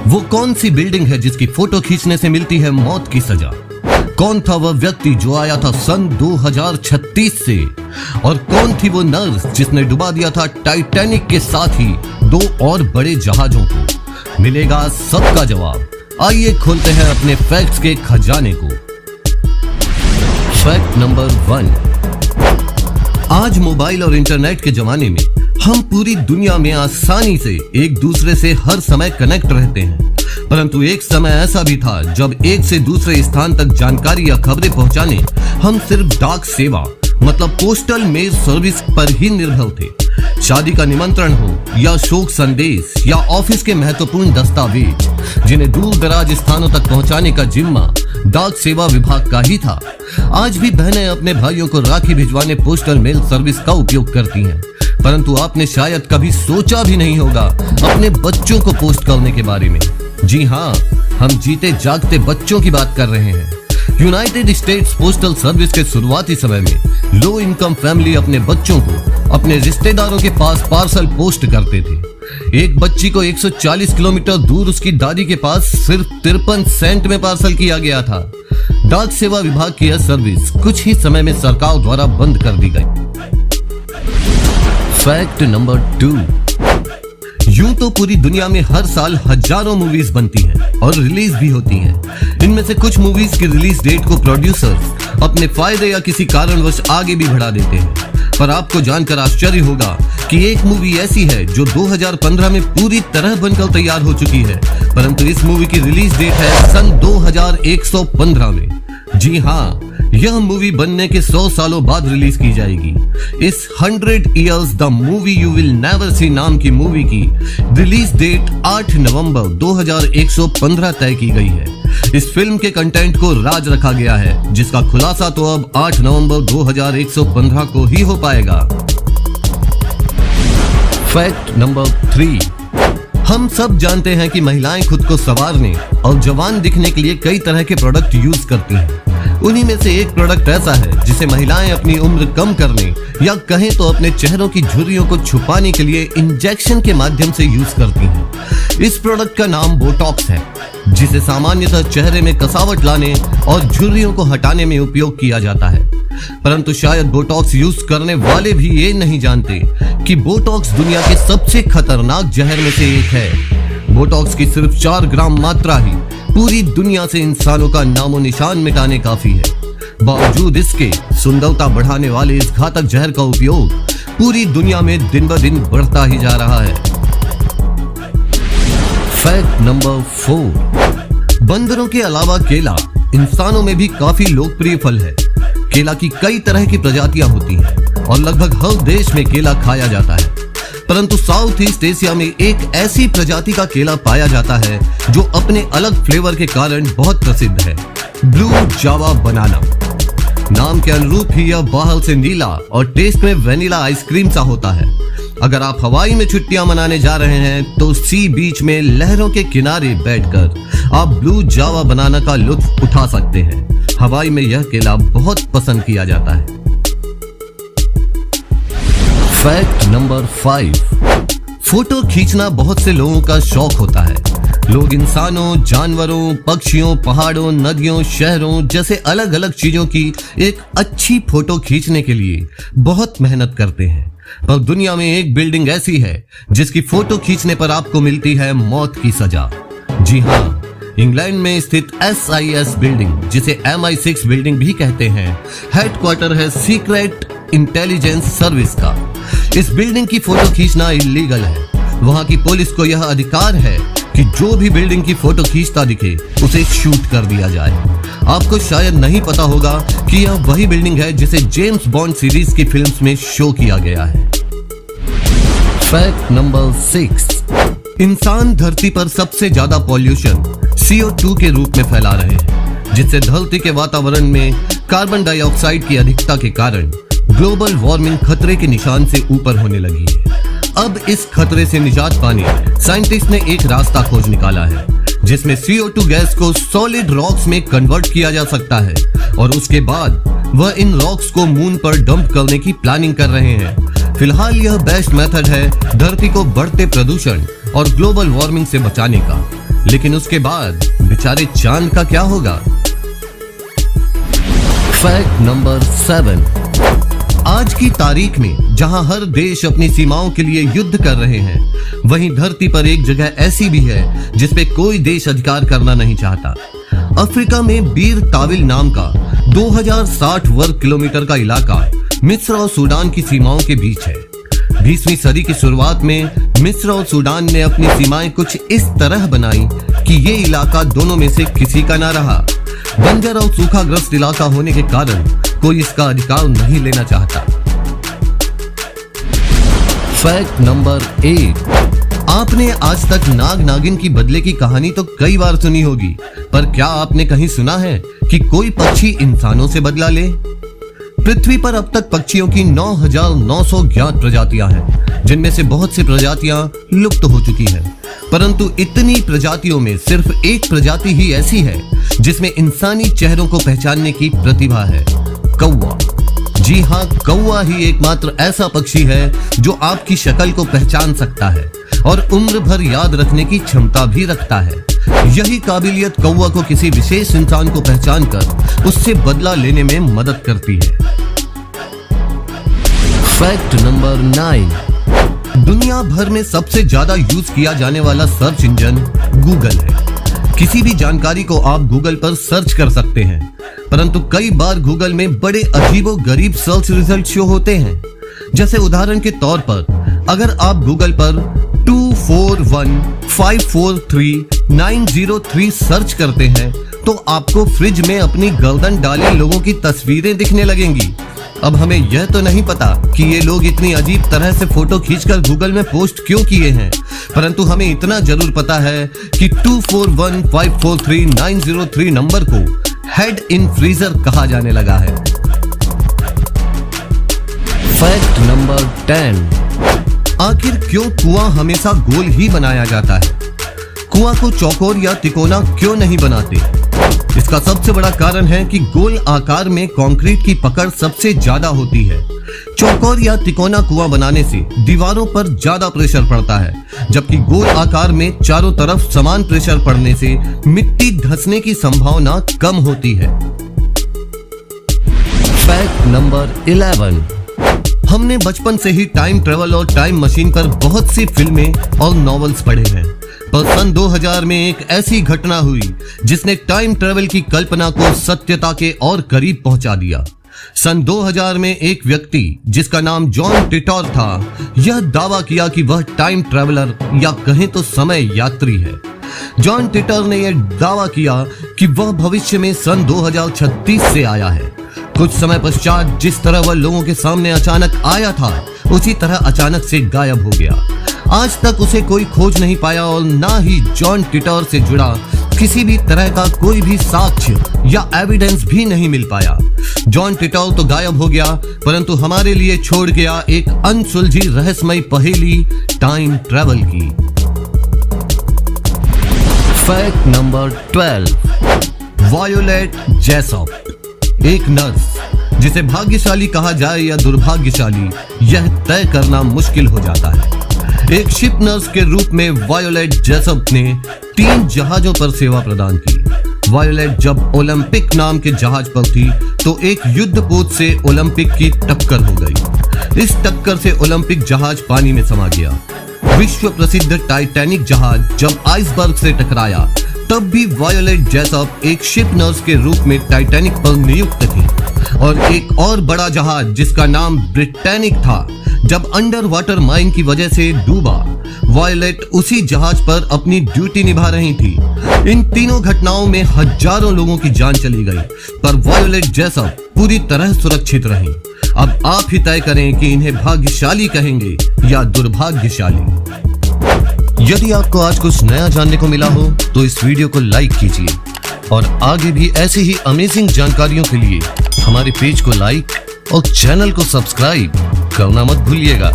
वो कौन सी बिल्डिंग है जिसकी फोटो खींचने से मिलती है मौत की सजा? कौन था वह व्यक्ति जो आया था सन 2036 से? और कौन थी वो नर्स जिसने डुबा दिया था टाइटैनिक के साथ ही 2 और बड़े जहाजों को? मिलेगा सबका जवाब। आइए खोलते हैं अपने फैक्ट्स के खजाने को। Fact number 1। आज मोबाइल और इंटरनेट के जमाने में हम पूरी दुनिया में आसानी से एक दूसरे से हर समय कनेक्ट रहते हैं, परंतु एक समय ऐसा भी था जब एक से दूसरे स्थान तक जानकारी या खबरें पहुंचाने हम सिर्फ डाक सेवा मतलब पोस्टल मेल सर्विस पर ही निर्भर थे। शादी का निमंत्रण हो या शोक संदेश या ऑफिस के महत्वपूर्ण दस्तावेज जिन्हें दूर दराज स्थानों तक पहुंचाने का जिम्मा डाक सेवा विभाग का ही था। आज भी बहनें अपने भाइयों को राखी भिजवाने पोस्टल मेल सर्विस का उपयोग करती हैं, परंतु आपने शायद कभी सोचा भी नहीं होगा अपने बच्चों को पोस्ट करने के बारे में। जी हाँ, हम जीते जागते बच्चों की बात कर रहे हैं। यूनाइटेड स्टेट्स पोस्टल सर्विस के शुरुआती समय में लो इनकम फैमिली अपने बच्चों को अपने रिश्तेदारों के पास पार्सल पोस्ट करते थे। एक बच्ची को 140 किलोमीटर दूर उसकी दादी के पास सिर्फ 53 सेंट में पार्सल किया गया था। डाक सेवा विभाग की यह सर्विस कुछ ही समय में सरकार द्वारा बंद कर दी गई। Fact number 2। यूं तो पूरी दुनिया में हर साल हजारों मूवीज बनती हैं और रिलीज भी होती हैं। इनमें से कुछ मूवीज की रिलीज डेट को प्रोड्यूसर्स अपने फायदे या किसी कारणवश आगे भी बढ़ा देते हैं, पर आपको जानकर आश्चर्य होगा कि एक मूवी ऐसी है जो 2015 में पूरी तरह बनकर तैयार हो चुकी है, परंतु इस मूवी की रिलीज डेट है सन 2115 में। जी हाँ, यह मूवी बनने के 100 सालों बाद रिलीज की जाएगी। इस 100 Years the movie you will never see नाम की मूवी की रिलीज डेट 8 नवंबर 2115 तय की गई है। इस फिल्म के कंटेंट को राज रखा गया है, जिसका खुलासा तो अब 8 नवंबर 2115 को ही हो पाएगा। Fact number 3। हम सब जानते हैं कि महिलाएं खुद को संवारने और जवान दिखने के लिए कई तरह के प्रोडक्ट यूज करती हैं। उन्हीं में से एक प्रोडक्ट ऐसा है जिसे महिलाएं अपनी उम्र कम करने या कहें तो अपने चेहरों की झुर्रियों को छुपाने के लिए इंजेक्शन के माध्यम से यूज करती हैं। इस प्रोडक्ट का नाम बोटॉक्स है, जिसे सामान्यतः चेहरे में कसावट लाने और झुर्रियों को हटाने में उपयोग किया जाता है। परंतु शायद बोटॉक्स यूज करने वाले भी ये नहीं जानते कि बोटॉक्स दुनिया के सबसे खतरनाक जहर में से एक है। बोटॉक्स की सिर्फ 4 ग्राम मात्रा ही पूरी दुनिया से इंसानों का नामो निशान मिटाने काफी है। बावजूद इसके सुंदरता बढ़ाने वाले इस घातक जहर का उपयोग पूरी दुनिया में दिन ब दिन बढ़ता ही जा रहा है। Fact number 4। बंदरों के अलावा केला इंसानों में भी काफी लोकप्रिय फल है। केला की कई तरह की प्रजातियां होती हैं और लगभग हर देश में केला खाया जाता है, परंतु साउथ ईस्ट एशिया में एक ऐसी प्रजाति का केला पाया जाता है जो अपने अलग फ्लेवर के कारण बहुत प्रसिद्ध है, ब्लू जावा बनाना। नाम के अनुरूप ही यह बाहर से नीला और टेस्ट में वेनिला आइसक्रीम सा होता है। अगर आप हवाई में छुट्टियां मनाने जा रहे हैं तो सी बीच में लहरों के किनारे बैठकर आप ब्लू जावा बनाना का लुत्फ उठा सकते हैं। हवाई में यह केला बहुत पसंद किया जाता है। Fact number 5। फोटो खींचना बहुत से लोगों का शौक होता है। लोग इंसानों, जानवरों, पक्षियों, पहाड़ों, नदियों, शहरों जैसे अलग अलग चीजों की एक अच्छी फोटो खींचने के लिए बहुत मेहनत करते हैं, पर दुनिया में एक बिल्डिंग ऐसी है जिसकी फोटो खींचने पर आपको मिलती है मौत की सजा। जी हाँ, इंग्लैंड में स्थित SIS बिल्डिंग, जिसे MI6 बिल्डिंग भी कहते हैं, हेडक्वार्टर है सीक्रेट इंटेलिजेंस सर्विस का। इस बिल्डिंग की फोटो खींचना इलीगल है। वहां की पुलिस को यह अधिकार है कि जो भी बिल्डिंग की फोटो खींचता दिखे उसे शूट कर दिया जाए। आपको शायद नहीं पता होगा कि यह वही बिल्डिंग है जिसे जेम्स बॉन्ड सीरीज की फिल्म्स में शो किया गया है। Fact number 6। इंसान धरती पर सबसे ज्यादा पॉल्यूशन CO2 के रूप में फैला रहे हैं, जिससे धरती के वातावरण में कार्बन डाइऑक्साइड की अधिकता के कारण ग्लोबल वार्मिंग खतरे के निशान से ऊपर होने लगी है। अब इस खतरे से निजात पाने साइंटिस्ट ने एक रास्ता खोज निकाला है, जिसमें CO2 गैस को सॉलिड रॉक्स में कन्वर्ट किया जा सकता है और उसके बाद वह इन रॉक्स को मून पर डंप करने की प्लानिंग कर रहे हैं। फिलहाल यह बेस्ट मेथड है धरती को बढ़ते प्रदूषण और ग्लोबल वार्मिंग से बचाने का। लेकिन उसके बाद बेचारे चांद का क्या होगा? Fact number 7। आज की तारीख में जहां हर देश अपनी सीमाओं के लिए युद्ध कर रहे हैं, वहीं धरती पर एक जगह ऐसी भी है जिस पे कोई देश अधिकार करना नहीं चाहता। अफ्रीका में बीर ताविल नाम का 2060 वर्ग किलोमीटर का इलाका मिस्र और सूडान की सीमाओं के बीच है। 20वीं सदी की शुरुआत में मिस्र और सूडान ने अपनी सीमाएं कुछ इस तरह बनाई कि ये इलाका दोनों में से किसी का ना रहा। बंजर और सूखाग्रस्त इलाका होने के कारण कोई इसका अधिकार नहीं लेना चाहता। Fact number 8। आपने आज तक नाग नागिन की बदले की कहानी तो कई बार सुनी होगी, पर क्या आपने कहीं सुना है कि कोई पक्षी इंसानों से बदला ले? पृथ्वी पर अब तक पक्षियों की 9,900 ज्ञात प्रजातियां हैं, जिनमें से बहुत सी प्रजातियां लुप्त हो चुकी हैं। परंतु इतनी प्रजातियों में सिर्फ एक प्रजाति ही ऐसी है जिसमें इंसानी चेहरों को पहचानने की प्रतिभा है, कौवा। जी हाँ, कौवा ही एकमात्र ऐसा पक्षी है जो आपकी शक्ल को पहचान सकता है और उम्र भर याद रखने की क्षमता भी रखता है। यही काबिलियत कौवा को किसी विशेष इंसान को पहचान कर उससे बदला लेने में मदद करती है। Fact number 9। दुनिया भर में सबसे ज्यादा यूज किया जाने वाला सर्च इंजन गूगल है। किसी भी जानकारी को आप गूगल पर सर्च कर सकते हैं, परंतु कई बार गूगल में बड़े अजीबोगरीब सर्च रिजल्ट शो होते हैं। जैसे उदाहरण के तौर पर अगर आप गूगल पर 241543903 सर्च करते हैं तो आपको फ्रिज में अपनी गर्दन डाले लोगों की तस्वीरें दिखने लगेंगी। अब हमें यह तो नहीं पता कि ये लोग इतनी अजीब तरह से फोटो खींचकर गूगल में पोस्ट क्यों किए हैं, परंतु हमें इतना जरूर पता है कि 241543903 नंबर को हेड इन फ्रीजर कहा जाने लगा है। Fact number 10। आखिर क्यों कुआं हमेशा गोल ही बनाया जाता है? कुआं को चौकोर या तिकोना क्यों नहीं बनाते? इसका सबसे बड़ा कारण है कि गोल आकार में कंक्रीट की पकड़ सबसे ज्यादा होती है। चौकोर या तिकोना कुआं बनाने से दीवारों पर ज्यादा प्रेशर पड़ता है, जबकि गोल आकार में चारों तरफ समान प्रेशर पड़ने से मिट्टी धंसने की संभावना कम होती है। Fact number 11। हमने बचपन से ही टाइम ट्रेवल और टाइम मशीन पर बहुत सी फिल्में और नॉवेल्स पढ़े हैं, पर सन 2000 में एक ऐसी घटना हुई जिसने टाइम ट्रेवल की कल्पना को सत्यता के और करीब पहुंचा दिया। सन 2000 में एक व्यक्ति जिसका नाम जॉन टिटोर था, यह दावा किया कि वह टाइम ट्रेवलर या कहें तो समय यात्री है। जॉन टिटोर ने यह दावा किया कि वह भविष्य में सन 2036 से आया है। कुछ समय पश्चात जिस तरह वह लोगों के सामने अचानक आया था, उसी तरह अचानक से गायब हो गया। आज तक उसे कोई खोज नहीं पाया और ना ही जॉन टिटोर से जुड़ा किसी भी तरह का कोई भी साक्ष्य या एविडेंस भी नहीं मिल पाया। जॉन टिटोर तो गायब हो गया, परंतु हमारे लिए छोड़ गया एक अनसुलझी रहस्यमयी पहेली टाइम ट्रेवल की। Fact number 12। वायोलेट जेसॉप, एक नर्स जिसे भाग्यशाली कहा जाए या दुर्भाग्यशाली, यह तय करना मुश्किल हो जाता है। एक शिप नर्स के रूप में वायोलेट जेसॉप ने 3 जहाजों पर सेवा प्रदान की। वायोलेट जब ओलंपिक नाम के जहाज पर थी तो एक युद्धपोत से ओलंपिक की टक्कर हो गई। इस टक्कर से ओलंपिक जहाज पानी में समा गया। विश्व प्रसिद्ध टाइटैनिक जहाज जब आइसबर्ग से टकराया, तब भी वायोलेट जेसॉप एक शिप नर्स के रूप में टाइटैनिक पर नियुक्त थी। और एक और बड़ा जहाज जिसका नाम ब्रिटेनिक था, जब अंडर वाटर माइन की वजह से डूबा, वायोलेट उसी जहाज पर अपनी ड्यूटी निभा रही थी। इन तीनों घटनाओं में हजारों लोगों की जान चली गई, पर वायोलेट जेसॉप पूरी तरह सुरक्षित रही। अब आप ही तय करें कि इन्हें भाग्यशाली कहेंगे या दुर्भाग्यशाली। यदि आपको आज कुछ नया जानने को मिला हो तो इस वीडियो को लाइक कीजिए और आगे भी ऐसी ही अमेजिंग जानकारियों के लिए हमारे पेज को लाइक और चैनल को सब्सक्राइब करना मत भूलिएगा।